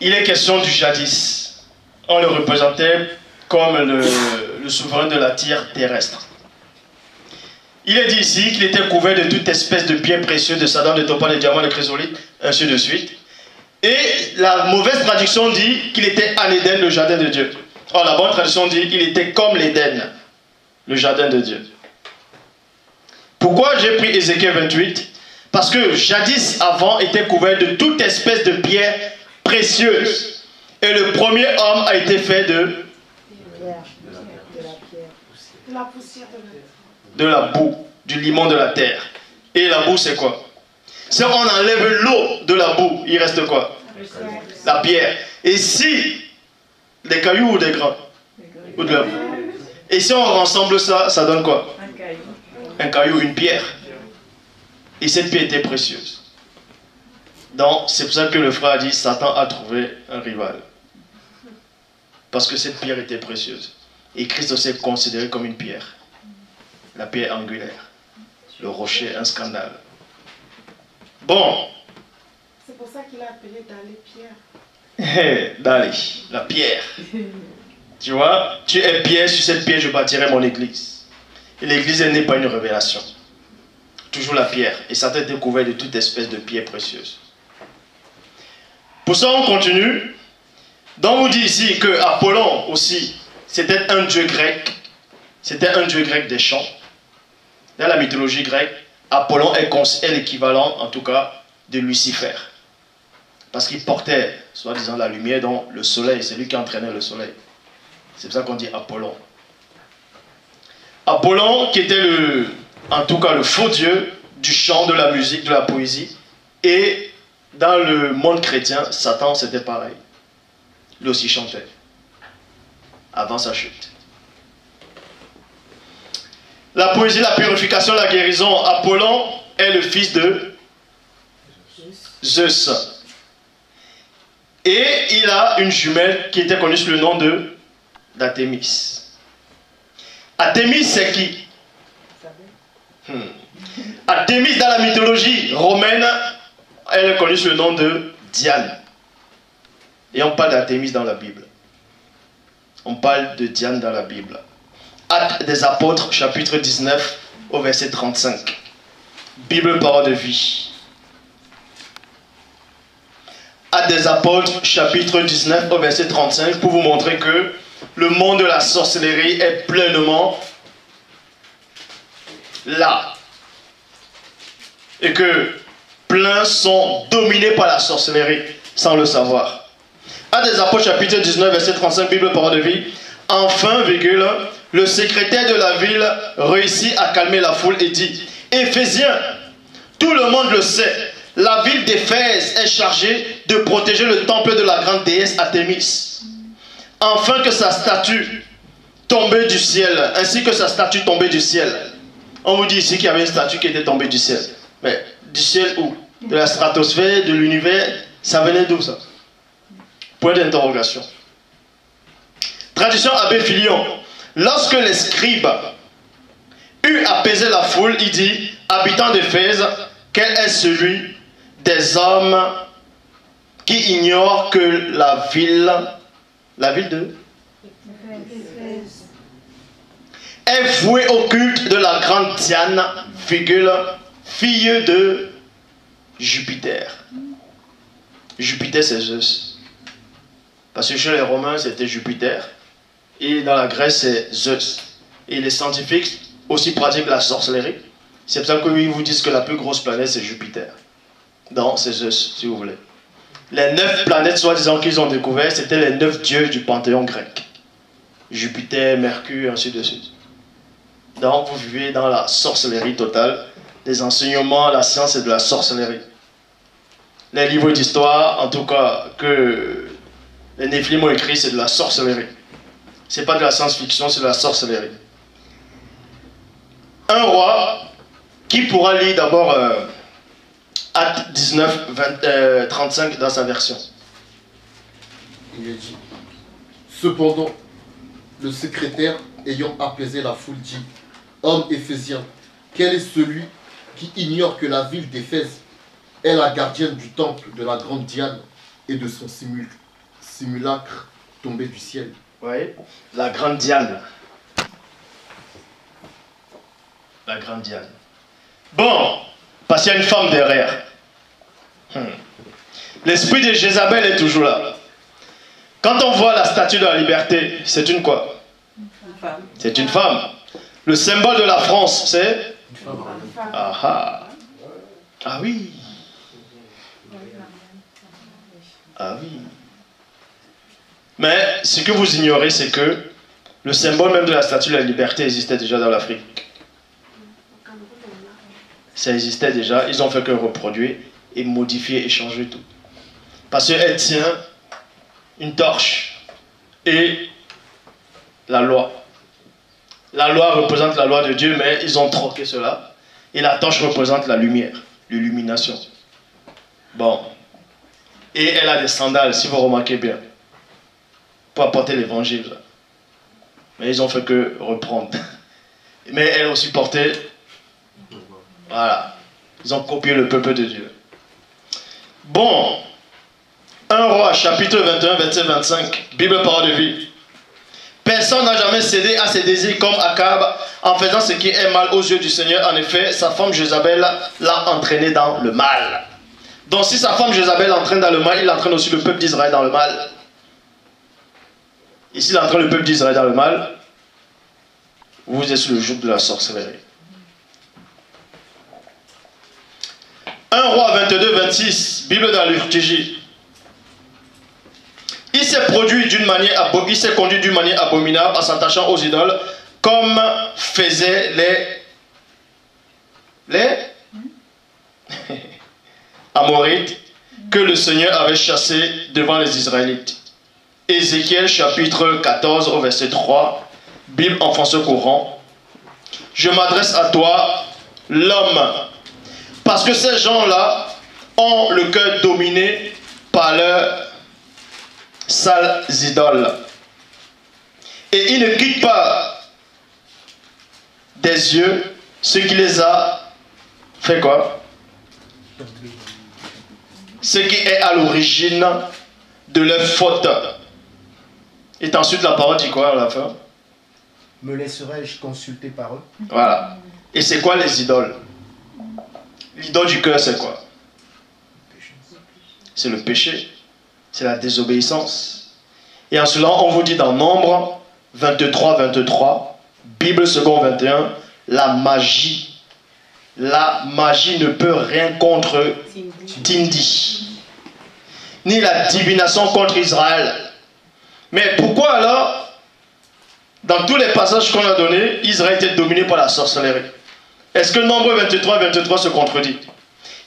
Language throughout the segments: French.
Il est question du jadis. On le représentait comme le souverain de la terre terrestre. Il est dit ici qu'il était couvert de toute espèce de biens précieux, de sadam, de topaz, de diamants, de chrysolite, ainsi de suite. Et la mauvaise traduction dit qu'il était en Éden, le jardin de Dieu. Or, la bonne traduction dit qu'il était comme l'Éden, le jardin de Dieu. Pourquoi j'ai pris Ézéchiel 28? Parce que jadis, avant, était couvert de toute espèce de pierres précieuses. Et le premier homme a été fait de la poussière de la boue, du limon de la terre. Et la boue, c'est quoi? Si on enlève l'eau de la boue, il reste quoi? La pierre. Et si des cailloux ou des grains? Ou de la boue. Et si on rassemble ça, ça donne quoi? Un caillou. Un caillou, une pierre. Et cette pierre était précieuse. Donc, c'est pour ça que le frère a dit, Satan a trouvé un rival. Parce que cette pierre était précieuse. Et Christ aussi est considéré comme une pierre. La pierre angulaire. Le rocher, un scandale. Bon. C'est pour ça qu'il a appelé Dalé Pierre. Dalé, la pierre. Tu vois, tu es pierre, sur cette pierre je bâtirai mon église. Et l'église n'est pas une révélation. Toujours la pierre. Et Satan était couvert de toute espèce de pierre précieuse. Pour ça, on continue. Donc, on vous dit ici que Apollon aussi, c'était un dieu grec. C'était un dieu grec des champs. Dans la mythologie grecque, Apollon est l'équivalent, en tout cas, de Lucifer. Parce qu'il portait, soi-disant, la lumière dans le soleil. C'est lui qui entraînait le soleil. C'est pour ça qu'on dit Apollon. Apollon, qui était en tout cas le faux dieu du chant, de la musique, de la poésie. Et dans le monde chrétien, Satan, c'était pareil. Lui aussi chantait. Avant sa chute. La poésie, la purification, la guérison. Apollon est le fils de Zeus. Et il a une jumelle qui était connue sous le nom d'Artémis. Artémis, c'est qui? Artémis, dans la mythologie romaine, elle est connue sous le nom de Diane. Et on parle d'Artémis dans la Bible. On parle de Diane dans la Bible. Actes des Apôtres, chapitre 19, au verset 35. Bible, parole de vie. Actes des Apôtres, chapitre 19, au verset 35, pour vous montrer que le monde de la sorcellerie est pleinement là. Et que pleins sont dominés par la sorcellerie, sans le savoir. Actes des Apôtres, chapitre 19, verset 35, Bible, parole de vie. Enfin, virgule, le secrétaire de la ville réussit à calmer la foule et dit: Éphésiens, tout le monde le sait, la ville d'Éphèse est chargée de protéger le temple de la grande déesse Artémis, afin que sa statue tombée du ciel, ainsi que sa statue tombée du ciel. On vous dit ici qu'il y avait une statue qui était tombée du ciel. Mais du ciel où? De la stratosphère, de l'univers, ça venait d'où ça? Point d'interrogation. Tradition Abbé Filion. Lorsque les scribes eut apaisé la foule, il dit: habitants d'Éphèse, quel est celui des hommes qui ignorent que la ville de est vouée au culte de la grande Diane, virgule, fille de Jupiter. Jupiter, c'est Zeus. Parce que chez les Romains, c'était Jupiter. Et dans la Grèce, c'est Zeus. Et les scientifiques aussi pratiquent la sorcellerie. C'est pour ça qu'ils vous disent que la plus grosse planète, c'est Jupiter. Non, c'est Zeus, si vous voulez. Les 9 planètes, soi-disant, qu'ils ont découvert, c'était les 9 dieux du panthéon grec. Jupiter, Mercure, ainsi de suite. Donc, vous vivez dans la sorcellerie totale. Les enseignements, la science et de la sorcellerie. Les livres d'histoire, en tout cas, que les Néphilim ont écrit, c'est de la sorcellerie. C'est pas de la science-fiction, c'est de la sorcellerie. Un roi, qui pourra lire d'abord Acte 19, 35 dans sa version. Il est dit: cependant, le secrétaire, ayant apaisé la foule, dit: homme éphésien, quel est celui qui ignore que la ville d'Éphèse est la gardienne du temple de la grande Diane, et de son simulacre tombé du ciel. Oui, la grande Diane. La grande Diane. Bon, parce qu'il y a une femme derrière. L'esprit de Jézabel est toujours là. Quand on voit la statue de la liberté, c'est une quoi? Une femme. C'est une femme. Le symbole de la France, c'est? Une femme. Ah ah. Ah oui. Ah oui. Mais ce que vous ignorez, c'est que le symbole même de la statue de la liberté existait déjà dans l'Afrique. Ça existait déjà, ils ont fait que reproduire et modifier et changer tout. Parce qu'elle tient une torche et la loi. La loi représente la loi de Dieu, mais ils ont troqué cela. Et la torche représente la lumière, l'illumination. Bon. Et elle a des sandales, si vous remarquez bien, pour apporter l'évangile. Mais ils ont fait que reprendre. Mais elle aussi portait. Voilà. Ils ont copié le peuple de Dieu. Bon. 1 Roi, chapitre 21, verset 25. Bible, parole de vie. Personne n'a jamais cédé à ses désirs comme Akab en faisant ce qui est mal aux yeux du Seigneur. En effet, sa femme Jézabel l'a entraîné dans le mal. Donc si sa femme Jézabel l'entraîne dans le mal, il entraîne aussi le peuple d'Israël dans le mal. Et s'il entraîne le peuple d'Israël dans le mal, vous êtes sur le joug de la sorcellerie. 1 Roi 22, 26, Bible dans l'Urtigie. Il s'est conduit d'une manière abominable en s'attachant aux idoles, comme faisaient les Amorites que le Seigneur avait chassés devant les Israélites. Ézéchiel chapitre 14 au verset 3, Bible en français courant. Je m'adresse à toi, l'homme, parce que ces gens-là ont le cœur dominé par leurs sales idoles. Et ils ne quittent pas des yeux ce qui les a fait quoi? Ce qui est à l'origine de leur faute. Et ensuite la parole dit quoi à la fin? Me laisserai-je consulter par eux? Voilà. Et c'est quoi les idoles? L'idole du cœur, c'est quoi? C'est le péché. C'est la désobéissance. Et en cela, on vous dit dans Nombre 23, 23, Bible second 21, la magie. La magie ne peut rien contre Tindi. Ni la divination contre Israël. Mais pourquoi alors, dans tous les passages qu'on a donnés, Israël était dominé par la sorcellerie? Est-ce que Nombre 23, 23 se contredit?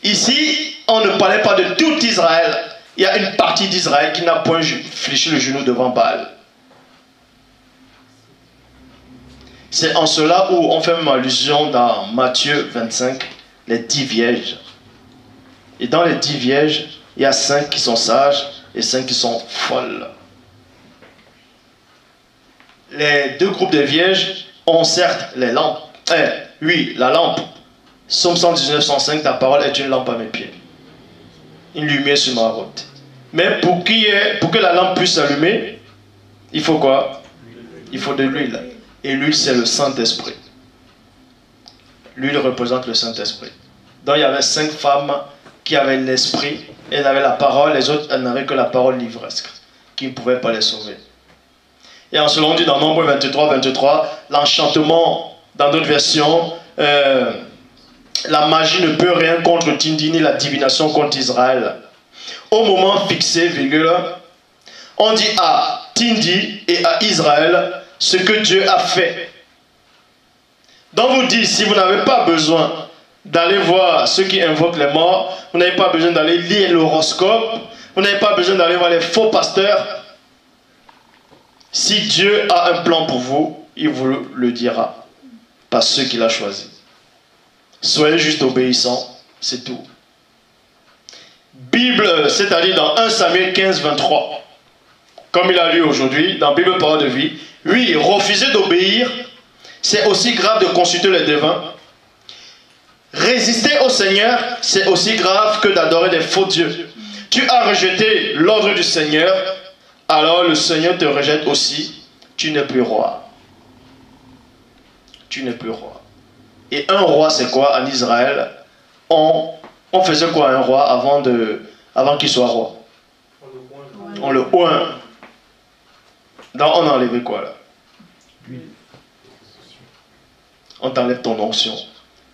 Ici, on ne parlait pas de tout Israël. Il y a une partie d'Israël qui n'a point fléchi le genou devant Baal. C'est en cela où on fait même allusion dans Matthieu 25, les 10 vierges. Et dans les 10 vierges, il y a 5 qui sont sages et 5 qui sont folles. Les deux groupes de vierges ont certes les lampes. Oui, la lampe. Somme 119, 105, ta parole est une lampe à mes pieds. Une lumière sur ma route. Mais pour que la lampe puisse s'allumer, il faut quoi? Il faut de l'huile. Et l'huile, c'est le Saint-Esprit. L'huile représente le Saint-Esprit. Donc il y avait 5 femmes qui avaient l'esprit, elles avaient la parole, les autres, elles n'avaient que la parole livresque, qui ne pouvaient pas les sauver. Et en cela, on dit dans Nombre 23, 23, l'enchantement, dans d'autres versions, la magie ne peut rien contre Tindi, ni la divination contre Israël. Au moment fixé, virgule, on dit à Tindi et à Israël ce que Dieu a fait. Donc vous dites, si vous n'avez pas besoin d'aller voir ceux qui invoquent les morts, vous n'avez pas besoin d'aller lire l'horoscope, vous n'avez pas besoin d'aller voir les faux pasteurs. Si Dieu a un plan pour vous, il vous le dira, par ceux qu'il a choisis. Soyez juste obéissants, c'est tout. Bible, c'est-à-dire dans 1 Samuel 15, 23, comme il a lu aujourd'hui, dans Bible Parole de Vie, oui, refuser d'obéir, c'est aussi grave de consulter les devins. Résister au Seigneur, c'est aussi grave que d'adorer des faux dieux. tu as rejeté l'ordre du Seigneur, alors le Seigneur te rejette aussi. Tu n'es plus roi. Tu n'es plus roi. Et un roi, c'est quoi en Israël? On faisait quoi un roi avant qu'il soit roi? On le oint. Donc on a enlevé quoi là? On t'enlève ton onction.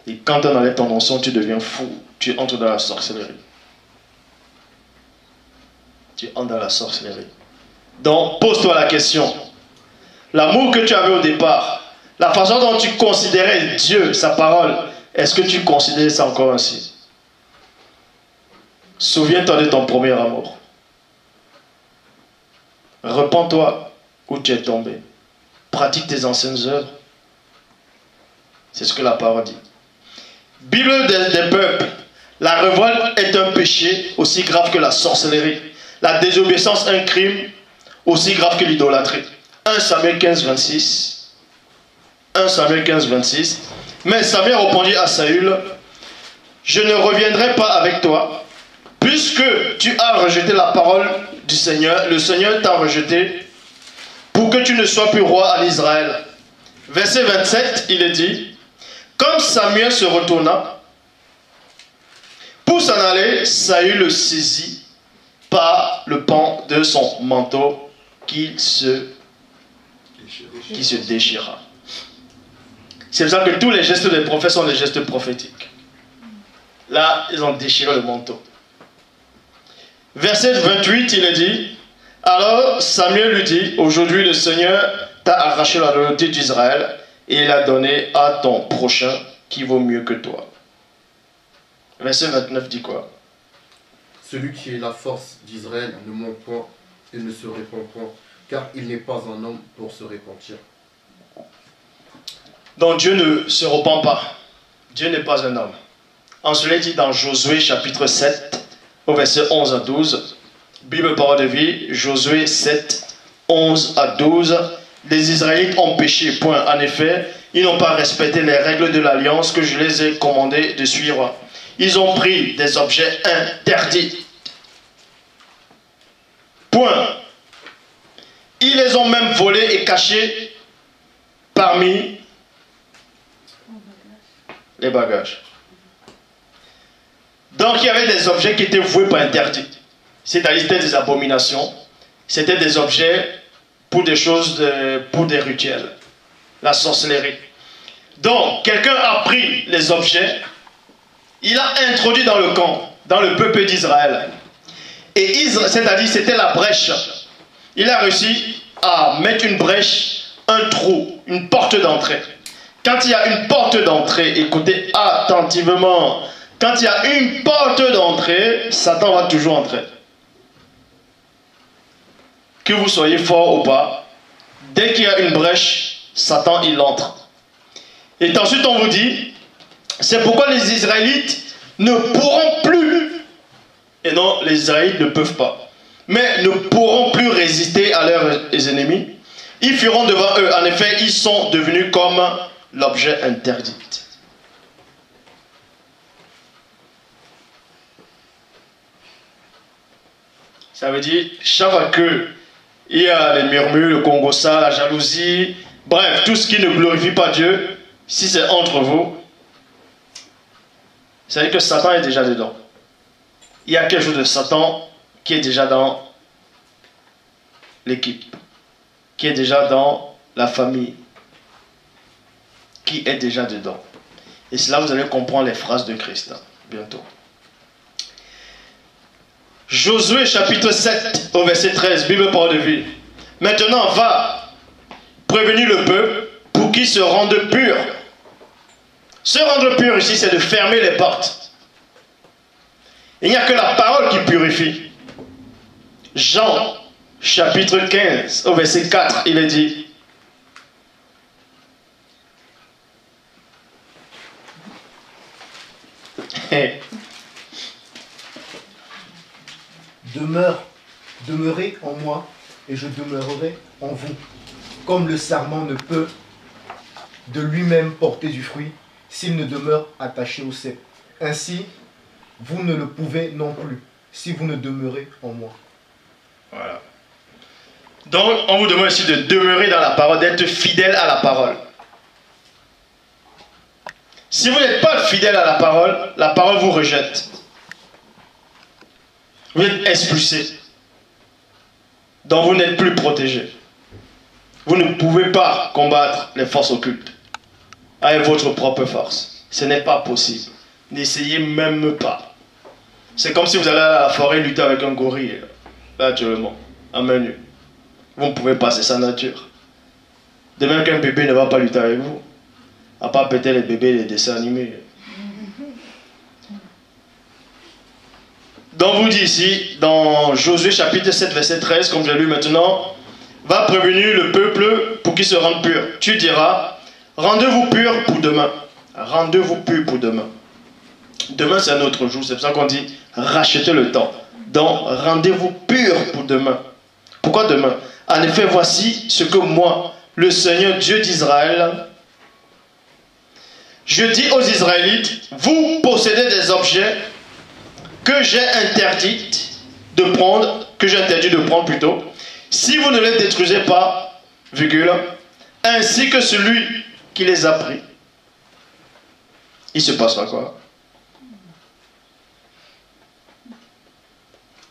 Et quand on enlève ton onction, tu deviens fou. Tu entres dans la sorcellerie. Tu entres dans la sorcellerie. Donc pose-toi la question. L'amour que tu avais au départ, la façon dont tu considérais Dieu, sa parole, est-ce que tu considères ça encore ainsi? Souviens-toi de ton premier amour. Repends-toi où tu es tombé. Pratique tes anciennes œuvres. C'est ce que la parole dit. Bible des peuples. La révolte est un péché aussi grave que la sorcellerie. La désobéissance un crime aussi grave que l'idolâtrie. 1 Samuel 15, 26. 1 Samuel 15, 26. Mais Samuel répondit à Saül, je ne reviendrai pas avec toi, puisque tu as rejeté la parole du Seigneur. Le Seigneur t'a rejeté pour que tu ne sois plus roi en Israël. Verset 27, il est dit, comme Samuel se retourna pour s'en aller, Saül le saisit par le pan de son manteau qui se déchira. C'est pour ça que tous les gestes des prophètes sont des gestes prophétiques. Là, ils ont déchiré le manteau. Verset 28, il est dit, alors Samuel lui dit, aujourd'hui le Seigneur t'a arraché la loyauté d'Israël et il a donné à ton prochain qui vaut mieux que toi. Verset 29 dit quoi? Celui qui est la force d'Israël ne ment point et ne se répand point, car il n'est pas un homme pour se repentir. Donc Dieu ne se repent pas. Dieu n'est pas un homme. En cela dit dans Josué chapitre 7, au verset 11 à 12, Bible parole de vie, Josué 7, 11 à 12, les Israélites ont péché, point. En effet, ils n'ont pas respecté les règles de l'alliance que je les ai commandé de suivre. Ils ont pris des objets interdits. Point. Ils les ont même volés et cachés parmi les bagages. Donc il y avait des objets qui étaient voués pour interdits. C'est-à-dire c'était des abominations. C'était des objets pour des choses, pour des rituels. La sorcellerie. Donc quelqu'un a pris les objets, il a introduit dans le camp, dans le peuple d'Israël. Et c'est-à-dire c'était la brèche. Il a réussi à mettre une brèche, un trou, une porte d'entrée. Quand il y a une porte d'entrée, écoutez attentivement, quand il y a une porte d'entrée, Satan va toujours entrer. Que vous soyez fort ou pas, dès qu'il y a une brèche, Satan il entre. Et ensuite on vous dit, c'est pourquoi les Israélites ne pourront plus, et non, les Israélites ne peuvent pas, mais ne pourront plus résister à leurs ennemis. Ils fuiront devant eux. En effet, ils sont devenus comme l'objet interdit. Ça veut dire, chaque fois qu'il y a les murmures, le congossa, la jalousie, bref, tout ce qui ne glorifie pas Dieu, si c'est entre vous, ça veut dire que Satan est déjà dedans. Il y a quelque chose de Satan qui est déjà dans l'équipe, qui est déjà dans la famille, qui est déjà dedans. Et c'est là que vous allez comprendre les phrases de Christ, bientôt. Josué chapitre 7 au verset 13, Bible parole de vie. Maintenant va prévenir le peuple pour qu'il se rende pur. Se rendre pur ici, c'est de fermer les portes. Il n'y a que la parole qui purifie. Jean chapitre 15 au verset 4, il est dit. Demeurez en moi et je demeurerai en vous. Comme le sarment ne peut de lui-même porter du fruit s'il ne demeure attaché au cep. Ainsi, vous ne le pouvez non plus si vous ne demeurez en moi. Voilà. Donc, on vous demande ici de demeurer dans la parole, d'être fidèle à la parole. Si vous n'êtes pas fidèle à la parole vous rejette. Vous êtes expulsé. Donc, vous n'êtes plus protégé. Vous ne pouvez pas combattre les forces occultes avec votre propre force. Ce n'est pas possible. N'essayez même pas. C'est comme si vous allez à la forêt lutter avec un gorille, là, actuellement, à main nue. Vous ne pouvez pas, c'est sa nature. De même qu'un bébé ne va pas lutter avec vous. À part peut-être les bébés et les dessins animés. Donc vous dit ici, dans Josué chapitre 7, verset 13, comme j'ai lu maintenant, va prévenir le peuple pour qu'il se rende pur. Tu diras, rendez-vous pur pour demain. Rendez-vous pur pour demain. Demain c'est un autre jour, c'est pour ça qu'on dit rachetez le temps. Donc rendez-vous pur pour demain. Pourquoi demain? En effet, voici ce que moi, le Seigneur Dieu d'Israël, je dis aux Israélites, vous possédez des objets que j'ai interdit de prendre, plutôt, si vous ne les détruisez pas, virgule, ainsi que celui qui les a pris. Il se passera quoi?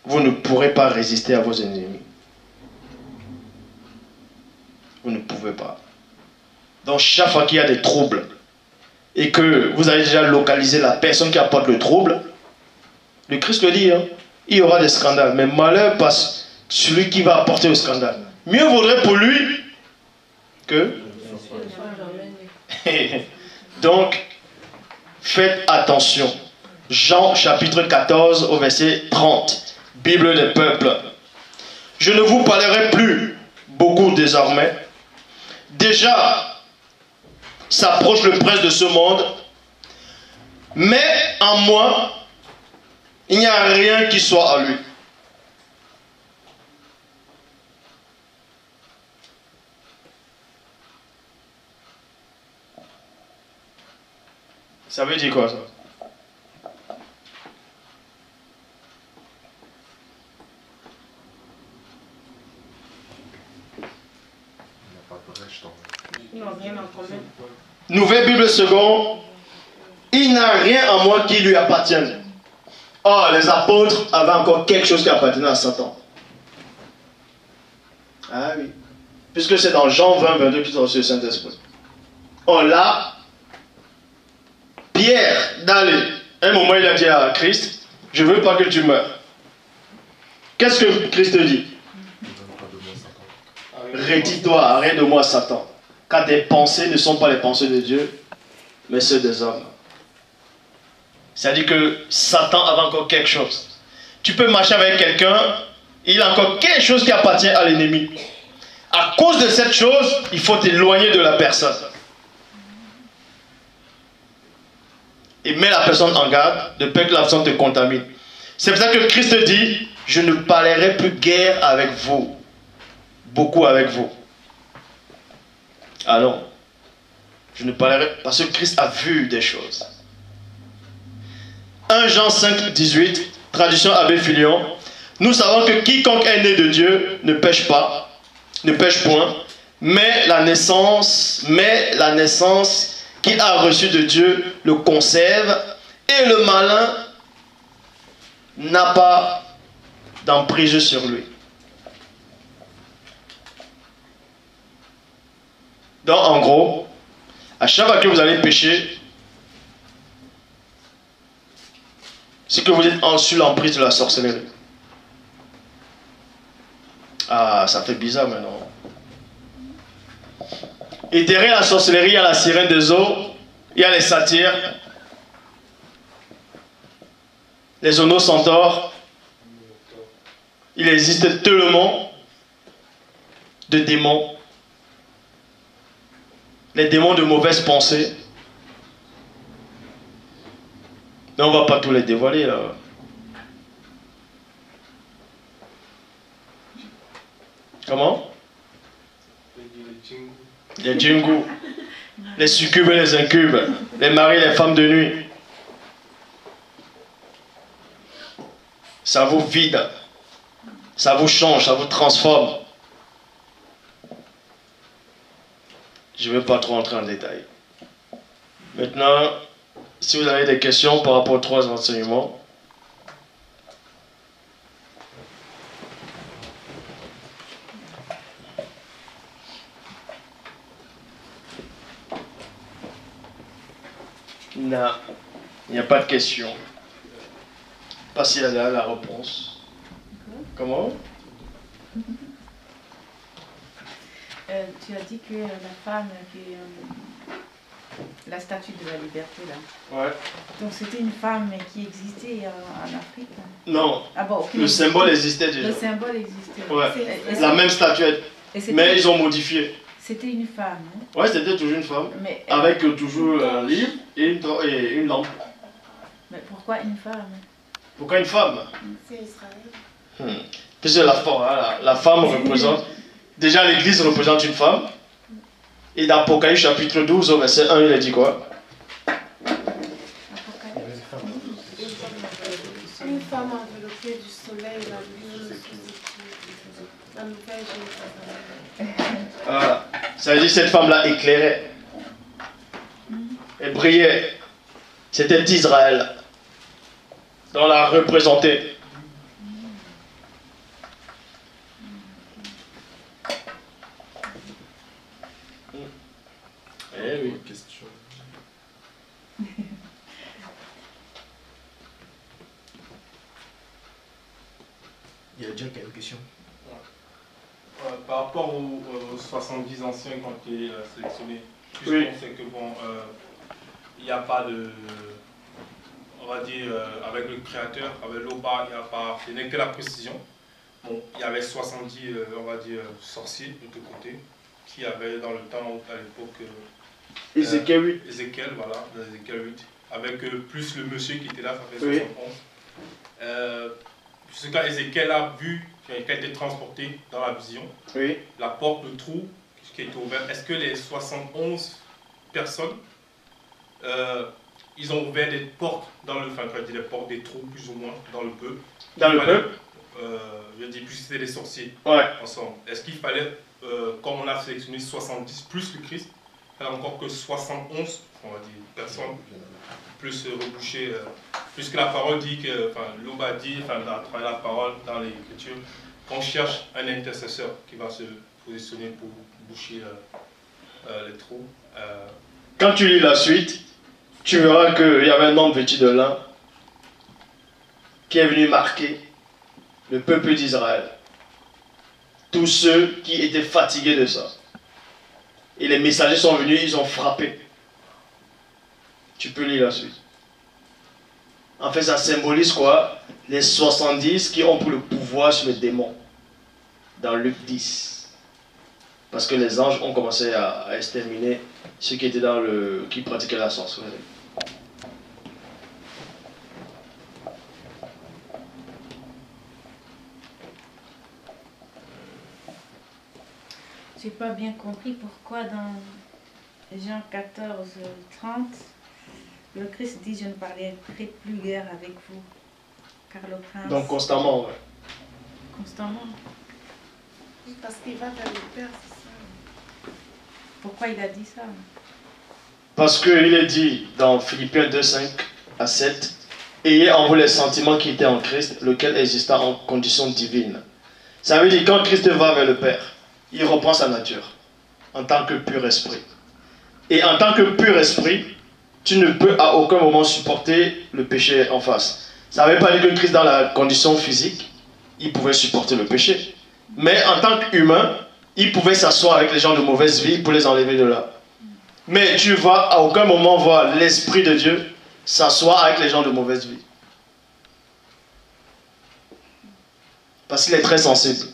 Vous ne pourrez pas résister à vos ennemis. Vous ne pouvez pas. Donc chaque fois qu'il y a des troubles et que vous avez déjà localisé la personne qui apporte le trouble, le Christ le dit, hein, il y aura des scandales. Mais malheur passe celui qui va apporter le scandale. Mieux vaudrait pour lui que... Donc, faites attention. Jean chapitre 14 au verset 30. Bible des peuples. Je ne vous parlerai plus beaucoup désormais. Déjà, s'approche le prince de ce monde. Mais en moi, il n'y a rien qui soit à lui. Ça veut dire quoi ça? Nouvelle Bible seconde. Il n'a rien en moi qui lui appartienne. Oh, les apôtres avaient encore quelque chose qui appartenait à Satan. Ah oui. Puisque c'est dans Jean 20, 22 qu'ils ont reçu le Saint-Esprit. Oh là, Pierre, un moment il a dit à Christ, je ne veux pas que tu meurs. Qu'est-ce que Christ dit? Retire-toi, arrête de moi Satan. Car tes pensées ne sont pas les pensées de Dieu, mais ceux des hommes. C'est-à-dire que Satan a encore quelque chose. Tu peux marcher avec quelqu'un, il a encore quelque chose qui appartient à l'ennemi. À cause de cette chose, il faut t'éloigner de la personne. Et mets la personne en garde de peur que la personne te contamine. C'est pour ça que Christ dit, je ne parlerai plus guère avec vous. Beaucoup avec vous. Ah non. Je ne parlerai pas parce que Christ a vu des choses. 1 Jean 5, 18, traduction Abbé Filion. Nous savons que quiconque est né de Dieu ne pêche pas, ne pêche point, mais la naissance qu'il a reçue de Dieu le conserve, et le malin n'a pas d'emprise sur lui. Donc en gros, à chaque fois que vous allez pécher, c'est que vous êtes sous l'emprise de la sorcellerie. Ah, ça fait bizarre maintenant. Et derrière la sorcellerie, il y a la sirène des eaux, il y a les satyres, les onocentores. Il existe tellement de démons. Les démons de mauvaises pensées. Mais on ne va pas tous les dévoiler là. Comment? Les djingus, les succubes et les incubes, les maris et les femmes de nuit. Ça vous vide. Ça vous change, ça vous transforme. Je ne vais pas trop entrer en détail. Maintenant, si vous avez des questions par rapport aux 3 enseignements, non, il n'y a pas de question. Pas s'il y a la réponse. Comment? Tu as dit que la femme qui la statue de la liberté là. Ouais. Donc c'était une femme qui existait en Afrique. Là. Non. Ah bon, le symbole existait déjà. Le symbole existait. Ouais. Et la même statuette. Mais ils ont modifié. C'était une femme. Hein? Ouais, c'était toujours une femme. Mais, avec toujours un livre et une lampe. Mais pourquoi une femme? Pourquoi une femme? C'est Israël. Puisque la femme représente... Déjà, l'Église représente une femme. Et dans Apocalypse chapitre 12, au verset 1, il a dit quoi? Une femme enveloppée du soleil, la lune, la nouvelle Jérusalem. Voilà. Ça veut dire que cette femme-là éclairait. Elle brillait. C'était d'Israël. On l'a représentée. Eh oui. Question. Il y a déjà une question. Par rapport aux 70 anciens qui ont été sélectionnés, oui. On sait que bon, il n'y a pas de, on va dire, avec le créateur, avec l'Oba, il n'y a pas, ce n'est que la précision. Bon, il y avait 70, on va dire, sorciers de tous côtés, qui avaient dans le temps, à l'époque, Ézéchiel 8. Ézéchiel, voilà, Ézéchiel 8, avec plus le monsieur qui était là, ça fait oui. 71. Ce qu'à Ézéchiel a vu, qui a été transporté dans la vision, oui. La porte, le trou qui a été ouvert, est-ce que les 71 personnes, ils ont ouvert des portes dans le, enfin, des portes, des trous plus ou moins dans le peuple? Dans le peuple? Je dis plus c'était des sorciers ensemble. Est-ce qu'il fallait, comme on a sélectionné 70 plus le Christ, il fallait encore que 71, on va dire, personnes plus reboucher, puisque la parole dit que, enfin, l'Oba dit, enfin, à travers la parole dans l'écriture, qu'on cherche un intercesseur qui va se positionner pour boucher les trous. Quand tu lis la suite, tu verras qu'il y avait un homme vêtu de lin qui est venu marquer le peuple d'Israël. Tous ceux qui étaient fatigués de ça. Et les messagers sont venus, ils ont frappé. Tu peux lire la suite. En fait, ça symbolise quoi? Les 70 qui ont pris le pouvoir sur les démons. Dans Luc 10. Parce que les anges ont commencé à exterminer ceux qui étaient qui pratiquaient la sorcellerie. J'ai pas bien compris pourquoi dans Jean 14, 30, le Christ dit: je ne parlerai plus guère avec vous, car le prince... Donc constamment, ouais. Constamment. Oui, parce qu'il va vers le Père, c'est ça. Pourquoi il a dit ça? Parce qu'il est dit dans Philippiens 2, 5 à 7, ayez en vous les sentiments qui étaient en Christ, lequel exista en condition divine. Ça veut dire quand Christ va vers le Père, il reprend sa nature en tant que pur esprit. Et en tant que pur esprit, tu ne peux à aucun moment supporter le péché en face. Ça ne veut pas dire que Christ, dans la condition physique, il pouvait supporter le péché. Mais en tant qu'humain, il pouvait s'asseoir avec les gens de mauvaise vie pour les enlever de là. Mais tu vas à aucun moment voir l'Esprit de Dieu s'asseoir avec les gens de mauvaise vie. Parce qu'il est très sensible.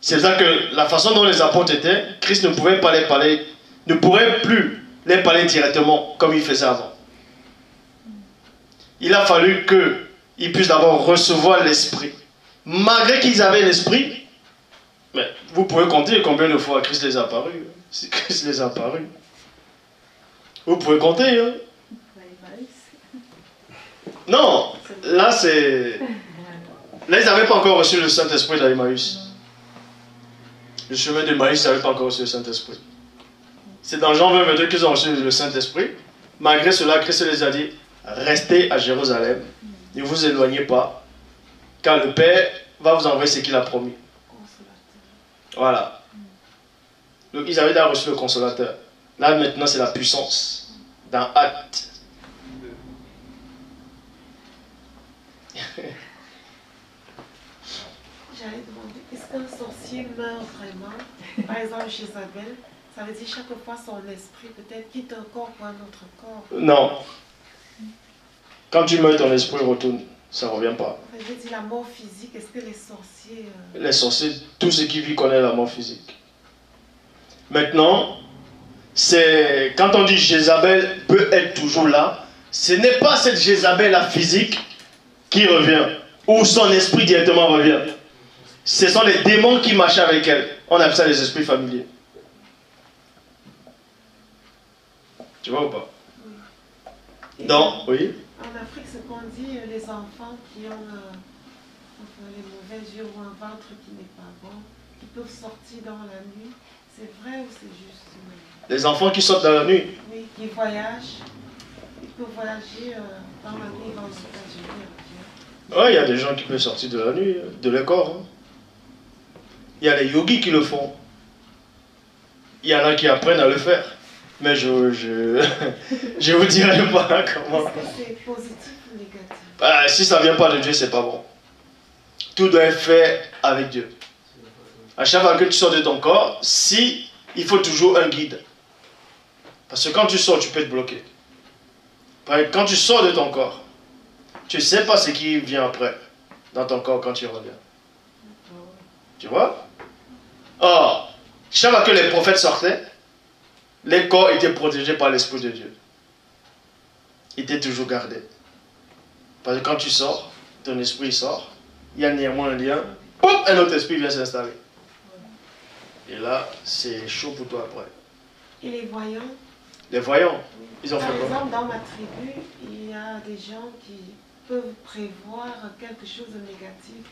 C'est ça que la façon dont les apôtres étaient, Christ ne pouvait pas les parler, ne pourrait plus les parler directement comme il faisait avant. Il a fallu qu'ils puissent d'abord recevoir l'Esprit. Malgré qu'ils avaient l'Esprit, mais vous pouvez compter combien de fois Christ les a apparus. Si Christ les a apparus. Vous pouvez compter. Hein? Non, là c'est... Là, ils n'avaient pas encore reçu le Saint-Esprit d'Emmaüs. Le chemin d'Emmaüs, ils n'avaient pas encore reçu le Saint-Esprit. C'est dans Jean 20, 22 qu'ils ont reçu le Saint-Esprit. Malgré cela, Christ les a dit, restez à Jérusalem, ne vous éloignez pas, car le Père va vous envoyer ce qu'il a promis. Voilà. Donc, ils avaient déjà reçu le consolateur. Là, maintenant, c'est la puissance. Dans Actes. J'allais demander, est-ce qu'un sorcier meurt vraiment? Par exemple, Jézabel, ça veut dire chaque fois son esprit peut-être quitte un corps pour un autre corps. Non. Quand tu meurs, ton esprit retourne. Ça ne revient pas. Je veux dire la mort physique, est-ce que les sorciers... Les sorciers, tout ce qui vit connaît la mort physique. Maintenant, c'est quand on dit Jézabel peut être toujours là, ce n'est pas cette Jézabel la physique qui revient, ou son esprit directement revient. Ce sont les démons qui marchent avec elle. On appelle ça les esprits familiers. Tu vois ou pas? Oui. Non, oui. En Afrique, ce qu'on dit, les enfants qui ont les mauvais yeux ou un ventre qui n'est pas bon, qui peuvent sortir dans la nuit, c'est vrai ou c'est juste? Les enfants qui sortent dans la nuit? Oui, qui voyagent. Ils peuvent voyager dans la nuit, ils vont aux États-Unis. Oui, il y a des gens qui peuvent sortir de la nuit, de leur corps. Hein. Il y a les yogis qui le font. Il y en a qui apprennent à le faire. Mais je vous dirai pas comment. Est-ce que c'est positif ou négatif? Si ça ne vient pas de Dieu, c'est pas bon. Tout doit être fait avec Dieu. À chaque fois que tu sors de ton corps, il faut toujours un guide. Parce que quand tu sors, tu peux te bloquer. Quand tu sors de ton corps, tu ne sais pas ce qui vient après dans ton corps quand tu reviens. Tu vois? Or, chaque fois que les prophètes sortaient, les corps étaient protégés par l'Esprit de Dieu. Ils étaient toujours gardés. Parce que quand tu sors, ton esprit sort, il y a néanmoins un lien, boum, un autre esprit vient s'installer. Et là, c'est chaud pour toi après. Et les voyants? Les voyants, ils ont fait Par quoi? exemple, dans ma tribu, il y a des gens qui peuvent prévoir quelque chose de négatif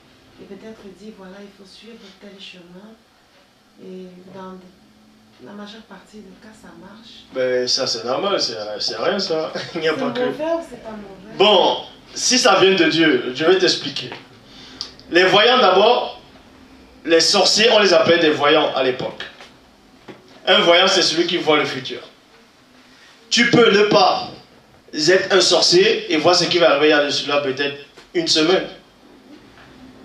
et peut-être dire, voilà, il faut suivre tel chemin. Et dans la majeure partie des cas, ça marche. Ben ça c'est normal, c'est rien ça. Il n'y a C'est pas que... mauvais ou c'est pas mauvais? Bon, si ça vient de Dieu, je vais t'expliquer. Les voyants d'abord, les sorciers, on les appelait des voyants à l'époque. Un voyant, c'est celui qui voit le futur. Tu peux ne pas être un sorcier et voir ce qui va arriver là-dessus là peut-être une semaine.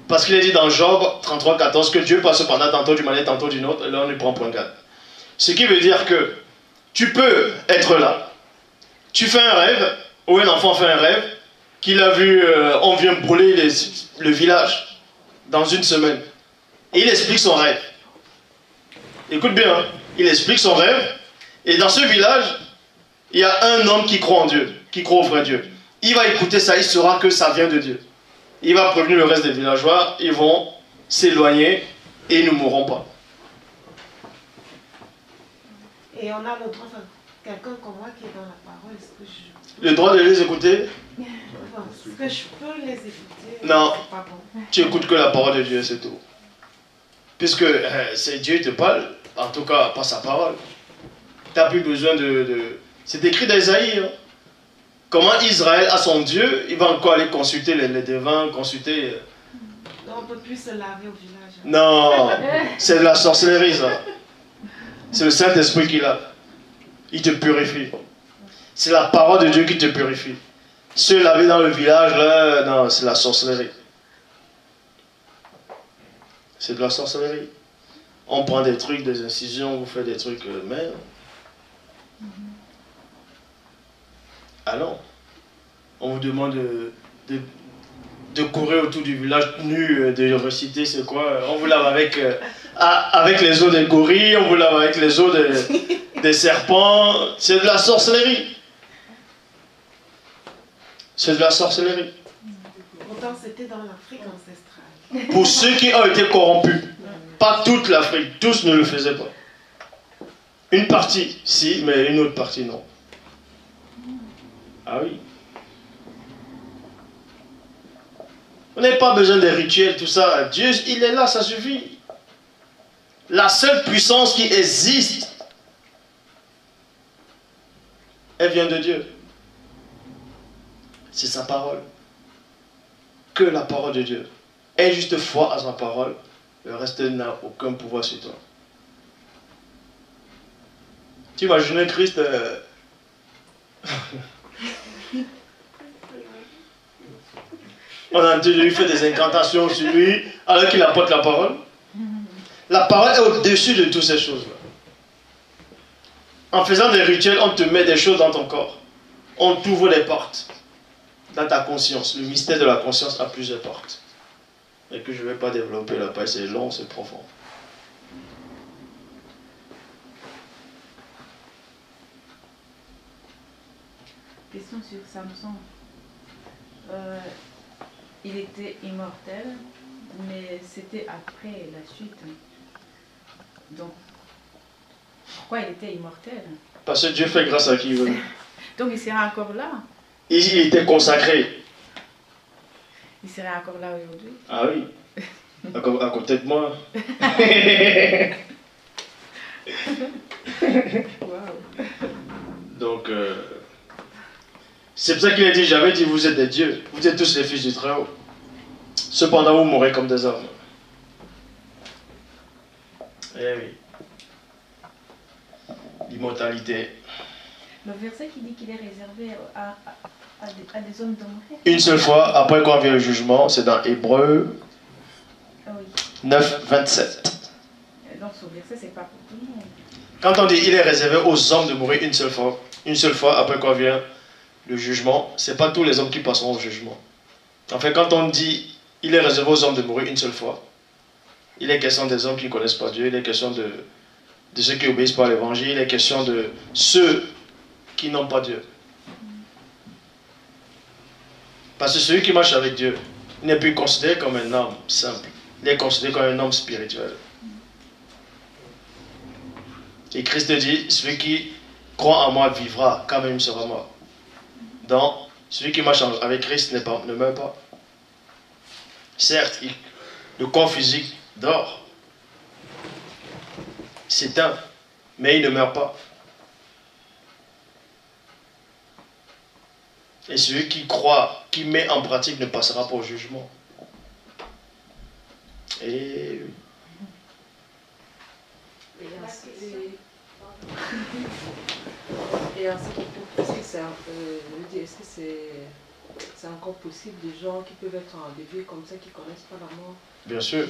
Parce qu'il est dit dans Job 33, 14 que Dieu passe pendant tantôt d'une manière, tantôt d'une autre, et là on lui prend point garde. Ce qui veut dire que tu peux être là, tu fais un rêve, ou un enfant fait un rêve, qu'il a vu, on vient brûler le village dans une semaine. Et il explique son rêve. Écoute bien, hein, il explique son rêve, et dans ce village, il y a un homme qui croit en Dieu, qui croit au vrai Dieu. Il va écouter ça, il saura que ça vient de Dieu. Il va prévenir le reste des villageois, ils vont s'éloigner et ils ne mourront pas. Et on a le droit, enfin, quelqu'un comme moi qui est dans la parole, est-ce que je... Le droit de les écouter? Enfin, est-ce que je peux les écouter? Non. C'est pas bon. Tu écoutes que la parole de Dieu, c'est tout. Puisque c'est Dieu qui te parle, en tout cas, pas sa parole. Tu n'as plus besoin de... C'est écrit dans Isaïe. Hein. Comment Israël a son Dieu, il va encore aller consulter les devins, consulter... Non, on ne peut plus se laver au village. Non, c'est de la sorcellerie, ça. C'est le Saint-Esprit qui l'a. Il te purifie. C'est la parole de Dieu qui te purifie. Se laver dans le village, là, non, c'est la sorcellerie. C'est de la sorcellerie. On prend des trucs, des incisions, on vous fait des trucs, mais... Ah non. On vous demande de courir autour du village nu, de reciter, c'est quoi? On vous lave avec les os des gorilles, on vous lave avec les os des serpents. C'est de la sorcellerie. C'est de la sorcellerie. Pourtant, c'était dans l'Afrique ancestrale. Pour ceux qui ont été corrompus. Pas toute l'Afrique, tous ne le faisaient pas. Une partie, si, mais une autre partie, non. Ah oui. On n'a pas besoin de rituels, tout ça. Dieu, il est là, ça suffit. La seule puissance qui existe, elle vient de Dieu. C'est sa parole. Que la parole de Dieu. Aie juste foi à sa parole. Le reste n'a aucun pouvoir sur toi. Tu imagines Christ... On a lui fait des incantations sur lui alors qu'il apporte la parole. La parole est au-dessus de toutes ces choses-là. En faisant des rituels, on te met des choses dans ton corps. On t'ouvre des portes dans ta conscience. Le mystère de la conscience a plusieurs portes. Et que je ne vais pas développer là, parce que c'est long, c'est profond. Question sur Samson. Il était immortel, mais c'était après la chute. Donc, pourquoi il était immortel? Parce que Dieu fait grâce à qui il veut. Donc il sera encore là. Il était consacré. Il serait encore là aujourd'hui. Ah oui. À côté de moi. Wow. Donc, c'est pour ça qu'il a dit, j'avais dit, vous êtes des dieux. Vous êtes tous les fils du Très-Haut. Cependant, vous mourrez comme des hommes. Eh oui. L'immortalité. Le verset qui dit qu'il est réservé à des hommes de mourir. Une seule fois, après qu'on vient le jugement, c'est dans Hébreux 9, 27. Donc ce verset, c'est pas pour tout le monde. Quand on dit il est réservé aux hommes de mourir une seule fois après qu'on vient le jugement, c'est pas tous les hommes qui passeront au jugement. En fait, quand on dit il est réservé aux hommes de mourir une seule fois, il est question des hommes qui ne connaissent pas Dieu, il est question de ceux qui obéissent pas à l'évangile, il est question de ceux qui n'ont pas Dieu. Parce que celui qui marche avec Dieu, il n'est plus considéré comme un homme simple, il est considéré comme un homme spirituel. Et Christ dit, celui qui croit en moi vivra quand même il sera mort. Donc, celui qui marche avec Christ ne meurt pas. Certes, le corps physique dort, s'éteint, mais il ne meurt pas. Et celui qui croit, qui met en pratique, ne passera pas au jugement. Et est-ce que c'est encore possible des gens qui peuvent être en vie comme ça, qui ne connaissent pas la mort? Bien sûr.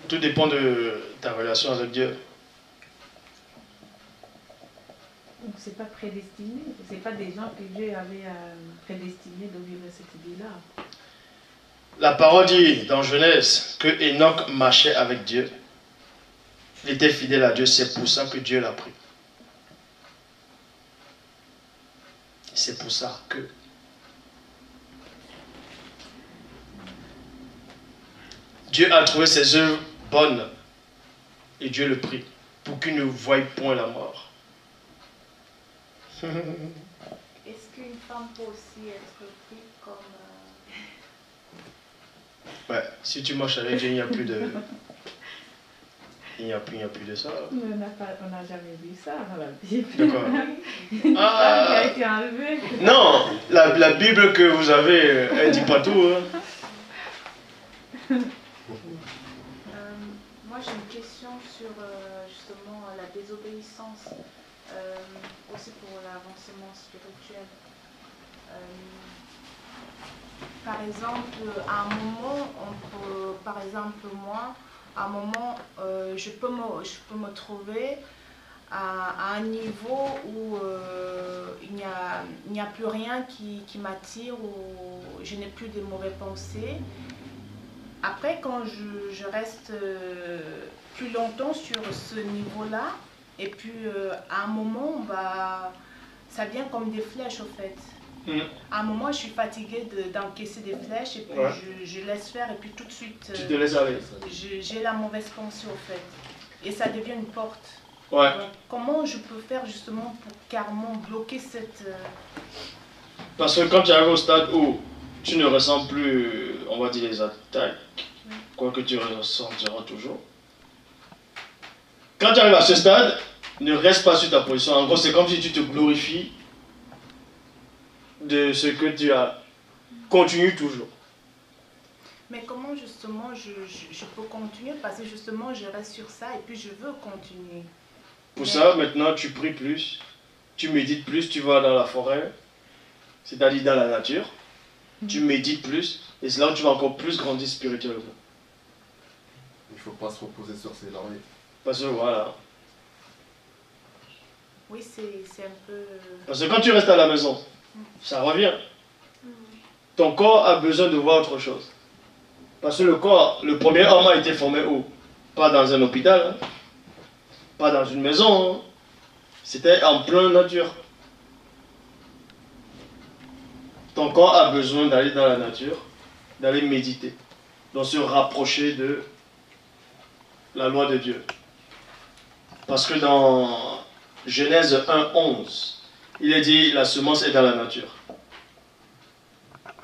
Tout dépend de ta relation avec Dieu. Donc c'est pas prédestiné, c'est pas des gens que Dieu avait prédestinés de vivre cette idée-là. La parole dit dans Genèse que Enoch marchait avec Dieu. Il était fidèle à Dieu, c'est pour ça que Dieu l'a pris. C'est pour ça que. Dieu a trouvé ses œuvres bonnes et Dieu le prit pour qu'il ne voie point la mort. Est-ce qu'une femme peut aussi être prise comme... Ouais, si tu marches avec Dieu, il n'y a plus de... Il n'y a plus de ça. On n'a jamais vu ça dans la Bible. D'accord. Une femme qui a été enlevée. Non, la Bible que vous avez, elle ne dit pas tout. Hein. Moi j'ai une question sur justement la désobéissance, aussi pour l'avancement spirituel. Par exemple, à un moment, par exemple moi, à un moment, je peux me trouver à un niveau où il n'y a plus rien qui m'attire, où je n'ai plus de mauvaises pensées. Après, quand je reste plus longtemps sur ce niveau-là, et puis à un moment, bah, ça vient comme des flèches au fait. À un moment, je suis fatiguée d'encaisser des flèches et puis je laisse faire et puis tout de suite, tu te laisses aller. J'ai la mauvaise pensée au fait. Et ça devient une porte. Ouais. Donc, comment je peux faire justement pour carrément bloquer cette... Parce que quand tu arrives au stade où tu ne ressens plus, on va dire, les attaques, quoique tu ressentiras toujours. Quand tu arrives à ce stade, ne reste pas sur ta position. En gros, c'est comme si tu te glorifies de ce que tu as. Continue toujours. Mais comment justement je peux continuer? Parce que justement je reste sur ça et puis je veux continuer. Pour ça, maintenant, tu pries plus, tu médites plus, tu vas dans la forêt, c'est-à-dire dans la nature, tu médites plus, et c'est là où tu vas encore plus grandir spirituellement. Il ne faut pas se reposer sur ses lauriers. Parce que voilà. Oui, c'est un peu... Parce que quand tu restes à la maison, ça revient. Ton corps a besoin de voir autre chose. Parce que le corps, le premier homme a été formé où? Pas dans un hôpital, hein. Pas dans une maison. Hein. C'était en pleine nature. Ton corps a besoin d'aller dans la nature, d'aller méditer, de se rapprocher de la loi de Dieu. Parce que dans Genèse 1:11, il est dit la semence est dans la nature.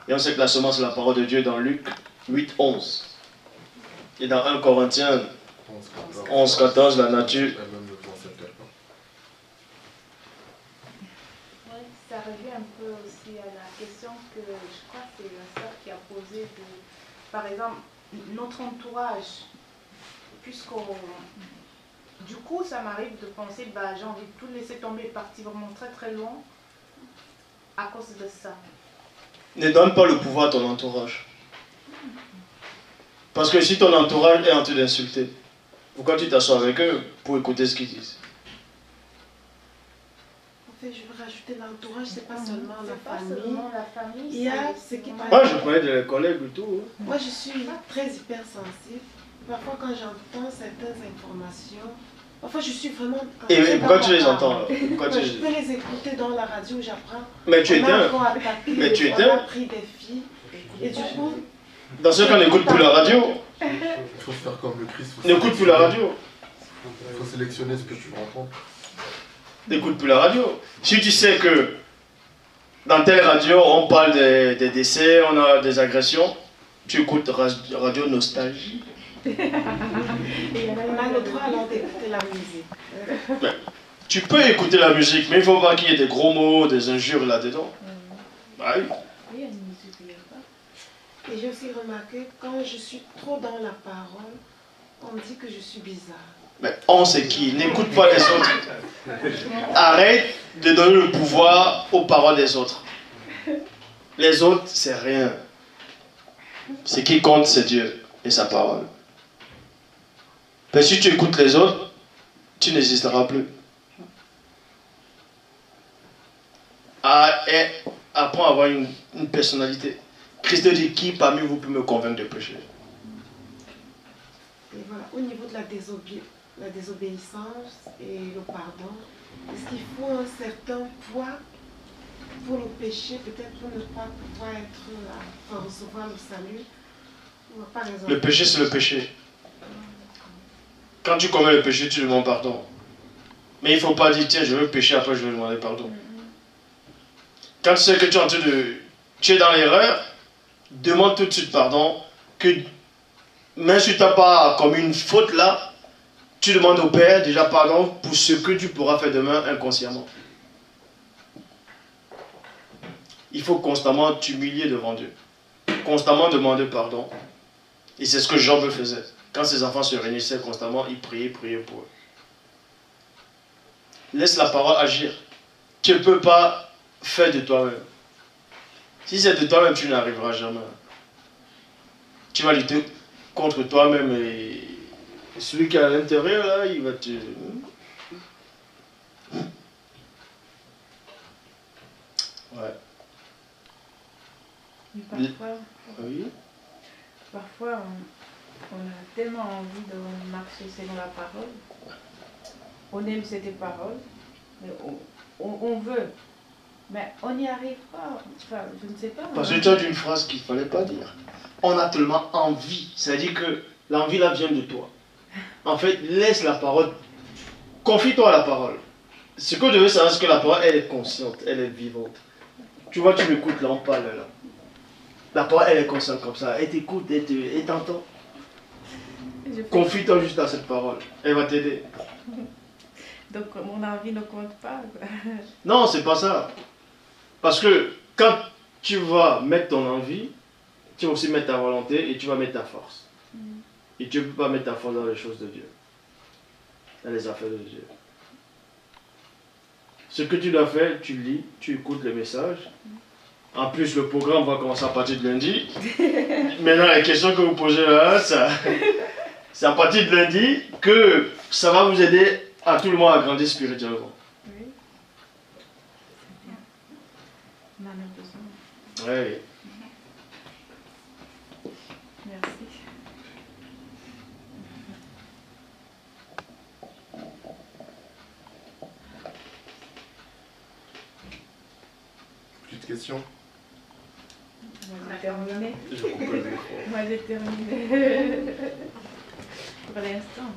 Et on sait que la semence est la parole de Dieu dans Luc 8:11. Et dans 1 Corinthiens 11:14, la nature. Oui, ça revient un peu aussi à la question que je crois que c'est la sœur qui a posée de, par exemple, notre entourage, puisqu'on... Du coup, ça m'arrive de penser, bah, j'ai envie de tout laisser tomber et partir vraiment très très loin à cause de ça. Ne donne pas le pouvoir à ton entourage. Parce que si ton entourage est en train d'insulter, pourquoi tu t'assois avec eux pour écouter ce qu'ils disent? En fait, je veux rajouter l'entourage, c'est pas seulement la famille. Il y Il a ce qui Moi, je connais des collègues et tout. Hein. Moi, je suis très hypersensible. Parfois, quand j'entends certaines informations, parfois je suis vraiment... Et pourquoi tu les entends là? Je peux les écouter dans la radio, j'apprends. Mais tu éteins. Mais tu éteins. On a pris des filles. Et du coup... Dans ce cas, n'écoute plus la radio. Il faut faire comme le Christ. N'écoute plus la radio. Il faut sélectionner ce que tu veux entendre. N'écoute plus la radio. Si tu sais que dans telle radio, on parle des décès, on a des agressions, tu écoutes Radio Nostalgie. On a le droit alors d'écouter la musique. Ben, tu peux écouter la musique, mais il ne faut pas qu'il y ait des gros mots, des injures là-dedans. Bah oui. Et j'ai aussi remarqué, quand je suis trop dans la parole, on me dit que je suis bizarre. Mais on sait qui? N'écoute pas les autres. Arrête de donner le pouvoir aux paroles des autres. Les autres, c'est rien. Ce qui compte, c'est Dieu et sa parole. Mais si tu écoutes les autres, tu n'existeras plus. Apprends à avoir une personnalité. Christ dit, qui parmi vous peut me convaincre de pécher? Et voilà, au niveau de la désobéissance et le pardon, est-ce qu'il faut un certain poids pour le péché, peut-être pour ne pas pouvoir recevoir le salut? Par exemple, le péché, c'est le péché. Quand tu commets le péché, tu demandes pardon. Mais il ne faut pas dire, tiens, je veux pécher, après je vais demander pardon. Quand tu sais que tu es en train de... Tu es dans l'erreur, demande tout de suite pardon. Que même si tu n'as pas comme une faute là, tu demandes au Père déjà pardon pour ce que tu pourras faire demain inconsciemment. Il faut constamment t'humilier devant Dieu. Constamment demander pardon. Et c'est ce que Job faisait. Quand ses enfants se réunissaient constamment, il priait pour eux. Laisse la parole agir. Tu ne peux pas faire de toi-même. Si c'est de toi-même, tu n'arriveras jamais. Tu vas lutter contre toi-même et celui qui est à l'intérieur, là, il va te... Ouais. Mais parfois, Oui. parfois on a tellement envie de marcher selon la parole. On aime cette parole. Mais on veut. Mais on n'y arrive pas. Enfin, je ne sais pas. Parce que tu as dit une phrase qu'il ne fallait pas dire. On a tellement envie. C'est-à-dire que l'envie là vient de toi. En fait, laisse la parole. Confie-toi à la parole. Ce que je veux savoir, c'est que la parole, elle est consciente, elle est vivante. Tu vois, tu m'écoutes là, on parle là. La parole, elle est consciente comme ça. Elle t'écoute, elle t'entend. Confie-toi juste à cette parole. Elle va t'aider. Donc mon envie ne compte pas. Non, c'est pas ça. Parce que quand tu vas mettre ton envie, tu vas aussi mettre ta volonté et tu vas mettre ta force. Et tu ne peux pas mettre ta force dans les choses de Dieu. Dans les affaires de Dieu. Ce que tu dois faire, tu lis, tu écoutes le message. En plus, le programme va commencer à partir de lundi. Maintenant, la question que vous posez là, c'est à partir de lundi que ça va vous aider à tout le monde à grandir spirituellement. Oui. C'est bien. On en a besoin. Oui. Merci. Petite question. Moi j'ai terminé. Je coupe le micro. Moi j'ai terminé. Pour l'instant.